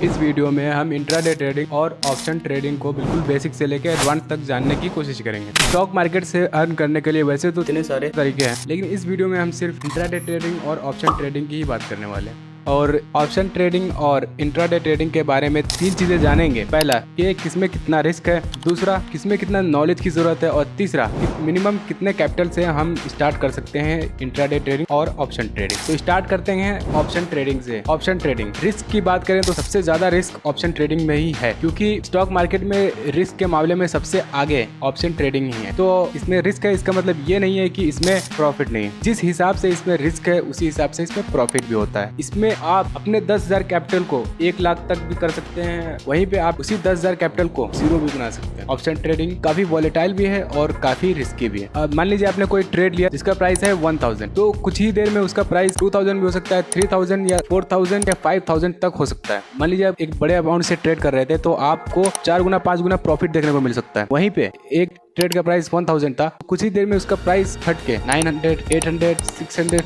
इस वीडियो में हम इंट्राडे ट्रेडिंग और ऑप्शन ट्रेडिंग को बिल्कुल बेसिक से लेकर एडवांस तक जानने की कोशिश करेंगे। स्टॉक मार्केट से अर्न करने के लिए वैसे तो इतने सारे तरीके हैं, लेकिन इस वीडियो में हम सिर्फ इंट्राडे ट्रेडिंग और ऑप्शन ट्रेडिंग की ही बात करने वाले हैं। और ऑप्शन ट्रेडिंग और इंट्राडे ट्रेडिंग के बारे में तीन चीज़ें जानेंगे। पहला कि किसमें कितना रिस्क है, दूसरा किसमें कितना नॉलेज की ज़रूरत है, और तीसरा मिनिमम कितने कैपिटल से हम स्टार्ट कर सकते हैं इंट्राडे ट्रेडिंग और ऑप्शन ट्रेडिंग। तो स्टार्ट करते हैं ऑप्शन ट्रेडिंग से। ऑप्शन ट्रेडिंग रिस्क की बात करें तो सबसे ज़्यादा रिस्क ऑप्शन ट्रेडिंग में ही है, क्योंकि स्टॉक मार्केट में रिस्क के मामले में सबसे आगे ऑप्शन ट्रेडिंग ही है। तो इसमें रिस्क है, इसका मतलब ये नहीं है कि इसमें प्रॉफिट नहीं है। जिस हिसाब से इसमें रिस्क है उसी हिसाब से इसमें प्रॉफिट भी होता है। इसमें आप अपने 10,000 कैपिटल को 1 लाख तक भी कर सकते हैं, वहीं पे आप उसी 10,000 कैपिटल को 0 भी बना सकते हैं। ऑप्शन ट्रेडिंग काफी वॉलेटाइल भी है और काफी रिस्की भी है। अब मान लीजिए आपने कोई ट्रेड लिया जिसका प्राइस है 1000, तो कुछ ही देर में उसका प्राइस 2000 भी हो सकता है, 3000 या 4000 या 5000 तक हो सकता है। मान लीजिए आप एक बड़े अमाउंट से ट्रेड कर रहे थे तो आपको 4 गुना 5 गुना प्रॉफिट देखने को मिल सकता है। वहीं पे एक ट्रेड का प्राइस 1000 था, कुछ ही देर में उसका प्राइस हट के 900, 800, 600,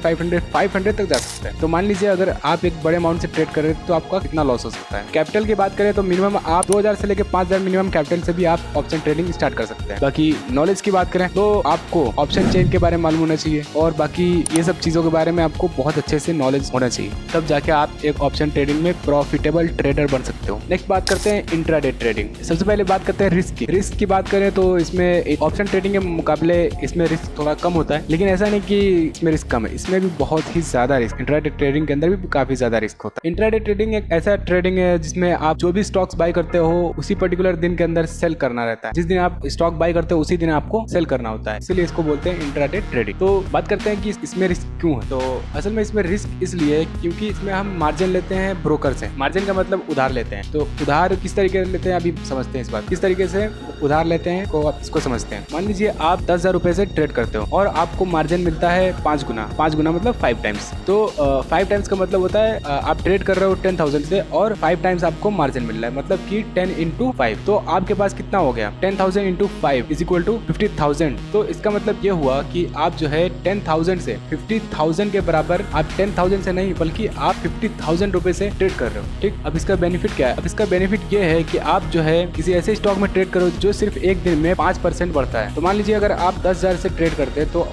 500 तक जा सकता है। तो मान लीजिए अगर आप एक बड़े अमाउंट से ट्रेड कर रहे हैं तो आपका कितना लॉस हो सकता है। कैपिटल की बात करें तो मिनिमम आप 2000 से लेकर 5000 मिनिमम कैपिटल से भी आप ऑप्शन ट्रेडिंग स्टार्ट कर सकते हैं। बाकी नॉलेज की बात करें तो आपको ऑप्शन चेन के बारे में मालूम होना चाहिए, और बाकी ये सब चीजों के बारे में आपको बहुत अच्छे से नॉलेज होना चाहिए, तब जाके आप एक ऑप्शन ट्रेडिंग में प्रॉफिटेबल ट्रेडर बन सकते हो। नेक्स्ट बात करते हैं इंट्राडे ट्रेडिंग। सबसे पहले बात करते हैं रिस्क की। रिस्क की बात करें तो इसमें ऑप्शन ट्रेडिंग के मुकाबले इसमें रिस्क थोड़ा कम होता है, लेकिन ऐसा नहीं कि इसमें रिस्क कम है, इसमें भी बहुत ही ज्यादा रिस्क। इंट्राडे ट्रेडिंग के अंदर भी काफी ज्यादा रिस्क होता है। इंट्राडे ट्रेडिंग एक ऐसा ट्रेडिंग है जिसमें आप जो भी स्टॉक्स बाय करते हो उसी पर्टिकुलर दिन के अंदर सेल करना रहता है। जिस दिन आप स्टॉक बाय करते हो उसी दिन आपको सेल करना होता है, इसलिए इसको बोलते हैं इंट्राडे ट्रेडिंग। तो बात करते हैं कि इसमें रिस्क क्यों है। तो असल में इसमें रिस्क इसलिए क्योंकि इसमें हम मार्जिन लेते हैं ब्रोकर से। मार्जिन का मतलब उधार लेते हैं। तो उधार किस तरीके से लेते हैं अभी समझते हैं। इस बात किस तरीके से उधार लेते हैं को आप इसको समझते हैं। मान लीजिए आप 10,000 रुपए से ट्रेड करते हो और आपको मार्जिन मिलता है 5 गुना। 5 गुना मतलब 5 टाइम्स। तो 5 टाइम्स का मतलब होता है आप ट्रेड कर रहे हो 10,000 से और 5 टाइम्स आपको मार्जिन मिल रहा है, मतलब कि 10 into 5। तो आपके पास कितना हो गया 10,000 into 5 इज इक्वल टू 50,000। तो इसका मतलब ये हुआ कि आप जो है 10,000 से 50,000 के बराबर, आप 10,000 से नहीं बल्कि आप 50,000 रुपए से ट्रेड कर रहे हो। ठीक, अब इसका बेनिफिट क्या है। अब इसका बेनिफिट ये है कि आप जो है किसी ऐसे स्टॉक में ट्रेड करो जो सिर्फ एक दिन में 5% बढ़ता है। तो मान लीजिए अगर आप 10,000 से ट्रेड करते हैं तो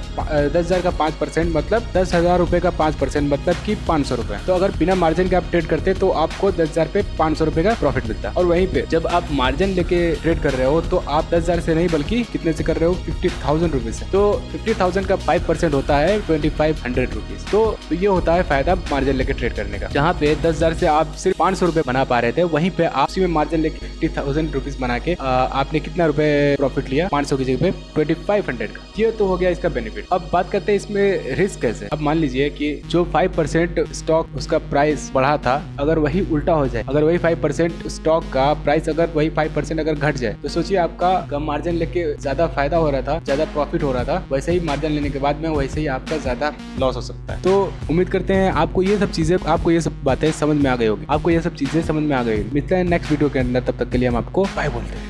10,000 का 5% मतलब 10,000 रुपए का 5% मतलब कि 500 रुपए। तो अगर बिना मार्जिन के आप ट्रेड करते तो आपको 10,000 पे 500 रुपए का प्रॉफिट मिलता है। और वहीं पे जब आप मार्जिन लेके ट्रेड कर रहे हो तो आप 10,000 से नहीं बल्कि कितने से कर रहे हो 50,000 रुपए से। तो 50,000 का 5% होता है 2500 रुपीज। तो ये होता है फायदा मार्जिन लेके ट्रेड करने का। जहाँ पे 10,000 से आप सिर्फ 500 रुपए बना पा रहे थे, वहीं पे आप उसी में मार्जिन लेके 50,000 रुपीज बना के आपने कितना रुपए प्रॉफिट लिया 500 की जगह पे 2500 का। ये तो हो गया इसका बेनिफिट। अब बात करते हैं इसमें रिस्क कैसे। अब मान लीजिए कि जो 5% स्टॉक उसका प्राइस बढ़ा था, अगर वही उल्टा हो जाए, अगर वही 5% स्टॉक का प्राइस अगर वही 5% अगर घट जाए, तो सोचिए आपका कम मार्जिन लेके ज्यादा फायदा हो रहा था, ज्यादा प्रॉफिट हो रहा था, वैसे ही मार्जिन लेने के बाद में वैसे ही आपका ज्यादा लॉस हो सकता है। तो उम्मीद करते हैं आपको ये सब बातें समझ में आ गई होगी, आपको ये सब चीजें समझ में आ गई। मिलते हैं नेक्स्ट वीडियो के अंदर, तब तक के लिए हम आपको बाय बोलते हैं।